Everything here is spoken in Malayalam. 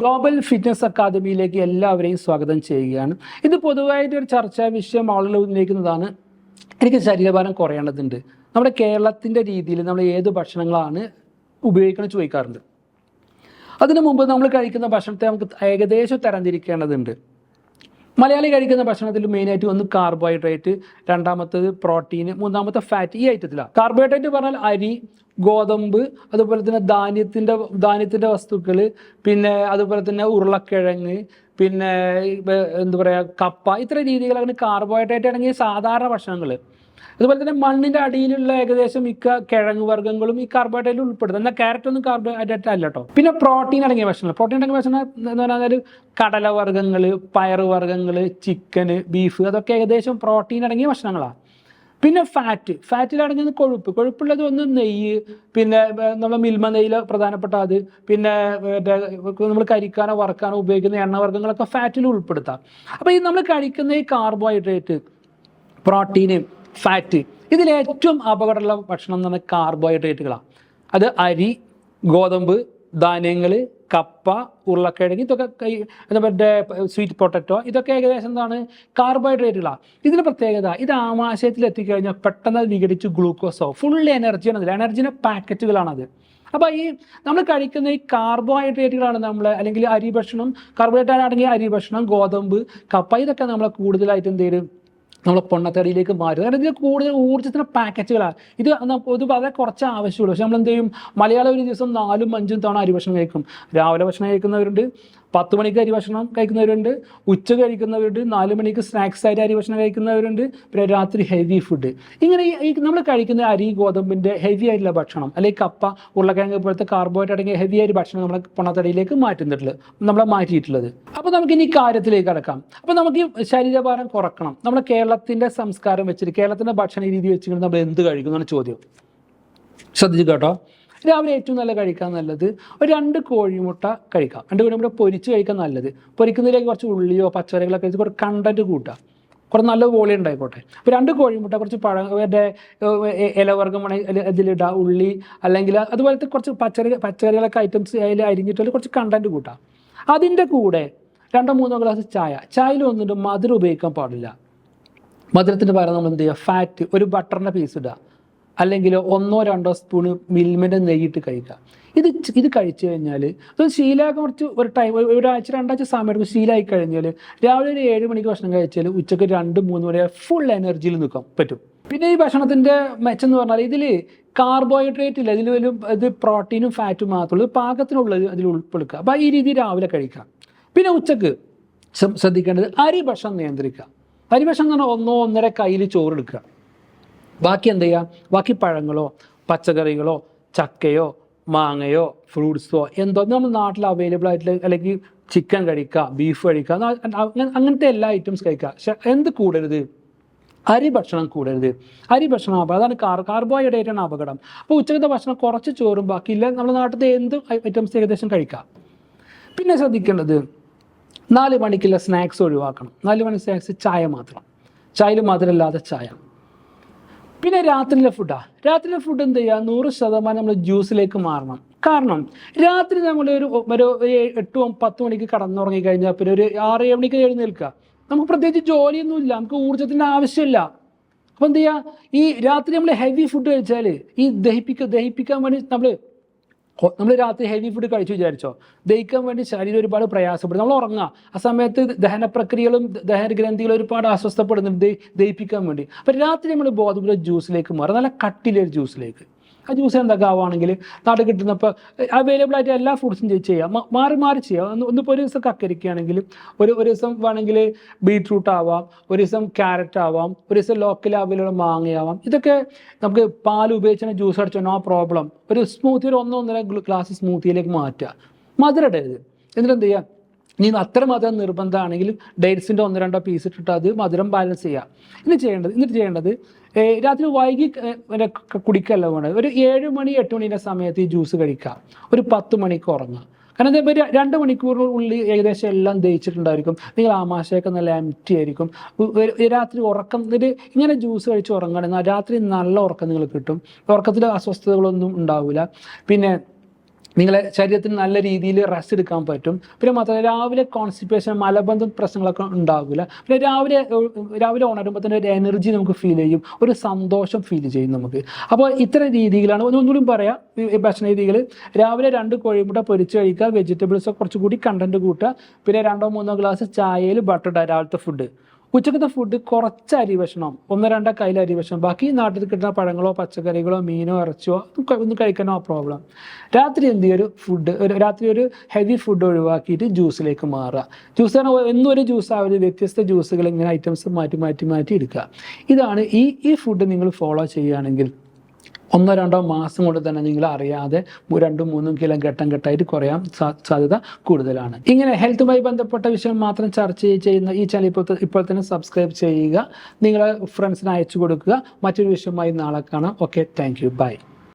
ഗ്ലോബൽ ഫിറ്റ്നസ് അക്കാദമിയിലേക്ക് എല്ലാവരെയും സ്വാഗതം ചെയ്യുകയാണ്. ഇത് പൊതുവായിട്ട് ഒരു ചർച്ചാ വിഷയം ആളുകൾ ഉന്നയിക്കുന്നതാണ്. എനിക്ക് ശരീരഭാരം കുറയേണ്ടതുണ്ട്. നമ്മുടെ കേരളത്തിൻ്റെ രീതിയിൽ നമ്മൾ ഏത് ഭക്ഷണങ്ങളാണ് ഉപയോഗിക്കണമെന്ന് ചോദിക്കാറുണ്ട്. അതിനു മുമ്പ് നമ്മൾ കഴിക്കുന്ന ഭക്ഷണത്തെ നമുക്ക് ഏകദേശം തരംതിരിക്കേണ്ടതുണ്ട്. മലയാളി കഴിക്കുന്ന ഭക്ഷണത്തിൽ മെയിനായിട്ട് ഒന്ന് കാർബോഹൈഡ്രേറ്റ്, രണ്ടാമത്തത് പ്രോട്ടീൻ, മൂന്നാമത്തെ ഫാറ്റ്. ഈ ഐറ്റത്തിലാണ്. കാർബോഹൈഡ്രേറ്റ് പറഞ്ഞാൽ അരി, ഗോതമ്പ്, അതുപോലെ തന്നെ ധാന്യത്തിൻ്റെ വസ്തുക്കൾ, പിന്നെ അതുപോലെ തന്നെ ഉരുളക്കിഴങ്ങ്, പിന്നെ എന്താ പറയുക കപ്പ, ഇത്ര രീതികളാണ് കാർബോഹൈഡ്രേറ്റ് അടങ്ങിയ സാധാരണ ഭക്ഷണങ്ങൾ. അതുപോലെ തന്നെ മണ്ണിൻ്റെ അടിയിലുള്ള ഏകദേശം മിക്ക കിഴങ്ങ് വർഗ്ഗങ്ങളും ഈ കാർബോഹൈഡ്രേറ്റിൽ ഉൾപ്പെടുന്നത്. എന്നാൽ ക്യാരറ്റ് ഒന്നും കാർബോഹൈഡ്രേറ്റ് അല്ല കേട്ടോ. പിന്നെ പ്രോട്ടീൻ അടങ്ങിയ ഭക്ഷണം. പ്രോട്ടീൻ അടങ്ങിയ ഭക്ഷണം എന്ന് പറഞ്ഞാൽ കടലവർഗ്ഗങ്ങൾ, പയറുവർഗ്ഗങ്ങൾ, ചിക്കന്, ബീഫ്, അതൊക്കെ ഏകദേശം പ്രോട്ടീൻ അടങ്ങിയ ഭക്ഷണങ്ങളാണ്. പിന്നെ ഫാറ്റിലടങ്ങുന്നത് കൊഴുപ്പുള്ളത് ഒന്ന് നെയ്യ്, പിന്നെ നമ്മൾ മിൽമ നെയ്യിൽ പ്രധാനപ്പെട്ട അത്, പിന്നെ നമ്മൾ കരിക്കാനോ വറക്കാനോ ഉപയോഗിക്കുന്ന എണ്ണവർഗ്ഗങ്ങളൊക്കെ ഫാറ്റിൽ ഉൾപ്പെടുത്താം. അപ്പോൾ ഈ നമ്മൾ കഴിക്കുന്ന ഈ കാർബോഹൈഡ്രേറ്റ്, പ്രോട്ടീന്, ഫാറ്റ്, ഇതിലേറ്റവും അപകടമുള്ള ഭക്ഷണം എന്ന് പറഞ്ഞാൽ കാർബോഹൈഡ്രേറ്റുകളാണ്. അത് അരി, ഗോതമ്പ്, ധാന്യങ്ങൾ, കപ്പ, ഉരുളക്കിഴങ്ങ്, ഇതൊക്കെ മറ്റേ സ്വീറ്റ് പൊട്ടറ്റോ, ഇതൊക്കെ ഏകദേശം എന്താണ് കാർബോഹൈഡ്രേറ്റുകളാണ്. ഇതിന് പ്രത്യേകത, ഇത് ആമാശയത്തിൽ എത്തിക്കഴിഞ്ഞാൽ പെട്ടെന്ന് വിഘടിച്ച് ഗ്ലൂക്കോസോ ഫുൾ എനർജിയാണ് അതിൽ. എനർജിൻ്റെ പാക്കറ്റുകളാണത്. അപ്പോൾ ഈ നമ്മൾ കഴിക്കുന്ന ഈ കാർബോഹൈഡ്രേറ്റുകളാണ് അല്ലെങ്കിൽ അരി ഭക്ഷണം, കാർബോഹൈഡ്രേറ്റ് അടങ്ങിയ അരി ഭക്ഷണം, ഗോതമ്പ്, കപ്പ, ഇതൊക്കെ നമ്മളെ കൂടുതലായിട്ട് എന്ത് ചെയ്യും, നമ്മളെ പൊണ്ണത്തടിയിലേക്ക് മാറ്റും. കാരണം ഇതിൽ കൂടുതൽ ഊർജ്ജത്തിൻ്റെ പാക്കറ്റുകളാണ്. ഇത് വളരെ കുറച്ച് ആവശ്യമുള്ളൂ. പക്ഷെ നമ്മൾ എന്ത് ചെയ്യും, മലയാളം ഒരു ദിവസം 4-5 തവണ അരി ഭക്ഷണം കഴിക്കും. രാവിലെ ഭക്ഷണം കഴിക്കുന്നവരുണ്ട്, 10 മണിക്ക് അരി ഭക്ഷണം കഴിക്കുന്നവരുണ്ട്, ഉച്ച കഴിക്കുന്നവരുണ്ട്, 4 മണിക്ക് സ്നാക്സ് ആയിട്ട് അരി ഭക്ഷണം കഴിക്കുന്നവരുണ്ട്, പിന്നെ രാത്രി ഹെവി ഫുഡ്. ഇങ്ങനെ ഈ നമ്മൾ കഴിക്കുന്ന അരി, ഗോതമ്പിൻ്റെ ഹെവി ആയിട്ടുള്ള ഭക്ഷണം, അല്ലെങ്കിൽ കപ്പ, ഉരുളക്കിഴങ്ങ് പോലത്തെ കാർബോഹൈഡ്രേറ്റ് അടങ്ങിയ ഹെവി ആയിട്ട് ഭക്ഷണം നമ്മളെ പൊണ്ണത്തടിയിലേക്ക് നമ്മളെ മാറ്റിയിട്ടുള്ളത്. അപ്പോൾ നമുക്ക് ഇനി കാര്യത്തിലേക്ക് കടക്കാം. അപ്പോൾ നമുക്ക് ഈ ശരീരഭാരം കുറക്കണം. നമ്മുടെ കേരളത്തിൻ്റെ സംസ്കാരം വെച്ചിട്ട്, കേരളത്തിൻ്റെ ഭക്ഷണ രീതി വെച്ചിട്ട് നമ്മൾ എന്ത് കഴിക്കുന്നതാണ് ചോദ്യം. ശ്രദ്ധിച്ചു കേട്ടോ. രാവിലെ ഏറ്റവും നല്ല കഴിക്കാൻ നല്ലത് ഒരു 2 കോഴിമുട്ട കഴിക്കാം. 2 കോഴിമുട്ട പൊരിച്ച് കഴിക്കാൻ നല്ലത്. പൊരിക്കുന്നതിലേക്ക് കുറച്ച് ഉള്ളിയോ പച്ചക്കറികളൊക്കെ വെച്ച് കുറച്ച് കണ്ടൻറ്റ് കൂട്ടുക, കുറച്ച് നല്ല വോളി ഉണ്ടായിക്കോട്ടെ. ഇപ്പോൾ 2 കോഴിമുട്ട, കുറച്ച് മറ്റേ ഇലവർഗ്ഗം ഇതിലിടുക, ഉള്ളി അല്ലെങ്കിൽ അതുപോലത്തെ കുറച്ച് പച്ചക്കറികളൊക്കെ ഐറ്റംസ് അതിൽ അരിഞ്ഞിട്ട് കുറച്ച് കണ്ടൻറ്റ് കൂട്ടാം. അതിൻ്റെ കൂടെ 2-3 ഗ്ലാസ് ചായയിൽ വന്നിട്ട് മധുരം ഉപയോഗിക്കാൻ പാടില്ല. മധുരത്തിന് പകരം നമ്മൾ എന്ത് ചെയ്യുക, ഫാറ്റ്, ഒരു ബട്ടറിൻ്റെ പീസ് ഇടുക, അല്ലെങ്കിൽ 1-2 സ്പൂണ് മിൽമയുടെ നെയ്യിട്ട് കഴിക്കുക. ഇത് കഴിച്ചു കഴിഞ്ഞാൽ അത് ശീലമാക്കാൻ കുറച്ച് ഒരു ടൈം, ഒരാഴ്ച 2 ആഴ്ച സമയം എടുക്കും. ശീലമായി കഴിഞ്ഞാൽ രാവിലെ ഒരു 7 മണിക്ക് ഭക്ഷണം കഴിച്ചാൽ ഉച്ചയ്ക്ക് 2-3 വരെ ഫുൾ എനർജിയിൽ നിൽക്കാൻ പറ്റും. പിന്നെ ഈ ഭക്ഷണത്തിൻ്റെ മെച്ചം എന്ന് പറഞ്ഞാൽ ഇതിൽ കാർബോഹൈഡ്രേറ്റ് ഇല്ല, ഇത് പ്രോട്ടീനും ഫാറ്റും മാത്രമേ ഉള്ളൂ. പാകത്തിനുള്ളത് അതിൽ ഉൾപ്പെടുക്കുക. അപ്പോൾ ഈ രീതി രാവിലെ കഴിക്കാം. പിന്നെ ഉച്ചക്ക് ശ്രദ്ധിക്കേണ്ടത് അരി ഭക്ഷണം നിയന്ത്രിക്കുക. അരി ഭക്ഷണം എന്ന് പറഞ്ഞാൽ 1-1.5 കയ്യിൽ ചോറെടുക്കുക. ബാക്കി എന്ത് ചെയ്യുക, ബാക്കി പഴങ്ങളോ പച്ചക്കറികളോ ചക്കയോ മാങ്ങയോ ഫ്രൂട്ട്സോ എന്തോ നമ്മുടെ നാട്ടിൽ അവൈലബിൾ ആയിട്ടുള്ള, അല്ലെങ്കിൽ ചിക്കൻ കഴിക്കുക, ബീഫ് കഴിക്കുക, അങ്ങനത്തെ എല്ലാ ഐറ്റംസ് കഴിക്കുക. പക്ഷെ എന്ത് കൂടരുത്, അരി ഭക്ഷണം കൂടരുത്. അരി ഭക്ഷണം അതാണ് കാർബോഹൈഡ്രേറ്റാണ് അപകടം. അപ്പോൾ ഉച്ചക്കത്തെ ഭക്ഷണം കുറച്ച് ചോറും ബാക്കിയില്ല നമ്മുടെ നാട്ടിലത്തെ എന്ത് ഐറ്റംസ് ഏകദേശം കഴിക്കാം. പിന്നെ ശ്രദ്ധിക്കേണ്ടത് 4 മണിക്കുള്ള സ്നാക്സ് ഒഴിവാക്കണം. 4 മണി സ്നാക്സ് ചായ മാത്രം, ചായയിൽ മധുരമില്ലാതെ ചായ. പിന്നെ രാത്രിയിലെ ഫുഡ് എന്ത് ചെയ്യുക, 100% നമ്മൾ ജ്യൂസിലേക്ക് മാറണം. കാരണം രാത്രി നമ്മൾ ഒരു 8-10 മണിക്ക് കടന്നുറങ്ങി കഴിഞ്ഞാൽ പിന്നെ ഒരു 6-7 മണിക്ക് എഴുന്നേൽക്കുക. നമുക്ക് പ്രത്യേകിച്ച് ജോലിയൊന്നുമില്ല, നമുക്ക് ഊർജ്ജത്തിൻ്റെ ആവശ്യമില്ല. അപ്പോൾ എന്ത് ചെയ്യുക, ഈ രാത്രി നമ്മൾ ഹെവി ഫുഡ് കഴിച്ചാൽ ഈ ദഹിപ്പിക്കാൻ വേണ്ടി നമ്മൾ രാത്രി ഹെവി ഫുഡ് കഴിച്ചു വിചാരിച്ചോ, ദഹിക്കാൻ വേണ്ടി ശരീരം ഒരുപാട് പ്രയാസപ്പെടും. നമ്മൾ ഉറങ്ങുക, ആ സമയത്ത് ദഹന പ്രക്രിയകളും ദഹനഗ്രന്ഥികളും ഒരുപാട് അസ്വസ്ഥപ്പെടുന്നുണ്ട് ദഹിപ്പിക്കാൻ വേണ്ടി. അപ്പോൾ രാത്രി നമ്മൾ ബോധപൂർവ്വം ജ്യൂസിലേക്ക് മാറും, നല്ല കട്ടിലൊരു ജ്യൂസിലേക്ക്. ആ ജ്യൂസ് എന്തൊക്കെ ആവുകയാണെങ്കിൽ നാട്ടിൽ കിട്ടുന്നപ്പോൾ അവൈലബിൾ ആയിട്ട് എല്ലാ ഫ്രൂട്ട്സും ചെയ്യാം, മാറി ചെയ്യാം. ഒന്നിപ്പോൾ ഒരു ദിവസം കക്കരിക്കുകയാണെങ്കിൽ ഒരു ദിവസം വേണമെങ്കിൽ ബീട്രൂട്ട് ആവാം, ഒരു ദിവസം ക്യാരറ്റ് ആവാം, ഒരു ദിവസം ലോക്കൽ അവൈലബിൾ മാങ്ങയാവാം. ഇതൊക്കെ നമുക്ക് പാൽ ഉപയോഗിച്ചാൽ ജ്യൂസ് അടിച്ചോ, നോ പ്രോബ്ലം. ഒരു സ്മൂത്തി, ഒരു 1-1.5 ഗ്ലാസ് സ്മൂത്തിയിലേക്ക് മാറ്റുക. മധുരം ഇടരുത്. എന്നിട്ട് എന്ത് ചെയ്യുക, ഇനി അത്ര മധുരം നിർബന്ധമാണെങ്കിൽ ഡേറ്റ്സിൻ്റെ 1-2 പീസ് ഇട്ടിട്ട് അത് മധുരം ബാലൻസ് ചെയ്യുക. എന്നിട്ട് ചെയ്യേണ്ടത് രാത്രി വൈകി കുടിക്കല്ല വേണ്ടത്. ഒരു 7 മണി 8 മണീൻ്റെ സമയത്ത് ഈ ജ്യൂസ് കഴിക്കുക. ഒരു 10 മണിക്ക് ഉറങ്ങുക. കാരണം എന്താ, 2 മണിക്കൂറിനുള്ളിൽ ഏകദേശം എല്ലാം ദഹിച്ചിട്ടുണ്ടായിരിക്കും. നിങ്ങൾ ആമാശയൊക്കെ നല്ല എംപ്റ്റി ആയിരിക്കും. രാത്രി ഉറക്കം ഇങ്ങനെ ജ്യൂസ് കഴിച്ച് ഉറങ്ങുകയാണെങ്കിൽ രാത്രി നല്ല ഉറക്കം നിങ്ങൾ കിട്ടും. ഉറക്കത്തിൽ അസ്വസ്ഥതകളൊന്നും ഉണ്ടാവില്ല. പിന്നെ നിങ്ങളെ ശരീരത്തിന് നല്ല രീതിയിൽ റെസ്റ്റ് എടുക്കാൻ പറ്റും. പിന്നെ മാത്രമല്ല രാവിലെ കോൺസ്റ്റിപ്പേഷൻ മലബന്ധം പ്രശ്നങ്ങളൊക്കെ ഉണ്ടാവില്ല. പിന്നെ രാവിലെ ഉണരുമ്പോൾ തന്നെ ഒരു എനർജി നമുക്ക് ഫീൽ ചെയ്യും, ഒരു സന്തോഷം ഫീൽ ചെയ്യും നമുക്ക്. അപ്പോൾ ഇത്തരം രീതിയിലാണ്. ഒന്നുകൂടി പറയാം ഈ ഭക്ഷണ രീതികൾ. രാവിലെ 2 കോഴിമുട്ട പൊരിച്ച് കഴിക്കുക, വെജിറ്റബിൾസ് കുറച്ചുകൂടി കണ്ടന്റ് കൂട്ടുക, പിന്നെ 2-3 ഗ്ലാസ് ചായയിൽ ബട്ടർ ഇടുക രാവിലത്തെ ഫുഡ്. ഉച്ചക്കത്തെ ഫുഡ് കുറച്ച് അരി ഭക്ഷണം, 1-2 കയ്യിൽ അരി ഭക്ഷണം, ബാക്കി നാട്ടിൽ കിട്ടുന്ന പഴങ്ങളോ പച്ചക്കറികളോ മീനോ ഇറച്ചിയോ ഒന്നും കഴിക്കാനോ പ്രോബ്ലം. രാത്രി എന്ത് ചെയ്യും, രാത്രി ഒരു ഹെവി ഫുഡ് ഒഴിവാക്കിയിട്ട് ജ്യൂസിലേക്ക് മാറുക. ജ്യൂസ് പറഞ്ഞാൽ എന്നും ഒരു ജ്യൂസ് ആവില്ല, വ്യത്യസ്ത ജ്യൂസുകൾ ഇങ്ങനെ ഐറ്റംസ് മാറ്റി എടുക്കുക. ഇതാണ് ഈ ഫുഡ് നിങ്ങൾ ഫോളോ ചെയ്യുകയാണെങ്കിൽ 1-2 മാസം കൊണ്ട് തന്നെ നിങ്ങൾ അറിയാതെ 2-3 കിലോ ഘട്ടമായിട്ട് കുറയാൻ സാധ്യത കൂടുതലാണ്. ഇങ്ങനെ ഹെൽത്തുമായി ബന്ധപ്പെട്ട വിഷയം മാത്രം ചർച്ച ചെയ്യുന്ന ഈ ചാനൽ ഇപ്പോൾ തന്നെ സബ്സ്ക്രൈബ് ചെയ്യുക, നിങ്ങളെ ഫ്രണ്ട്സിന് അയച്ചു കൊടുക്കുക. മറ്റൊരു വിഷയമായി നാളെ കാണാം. Okay, thank you, by.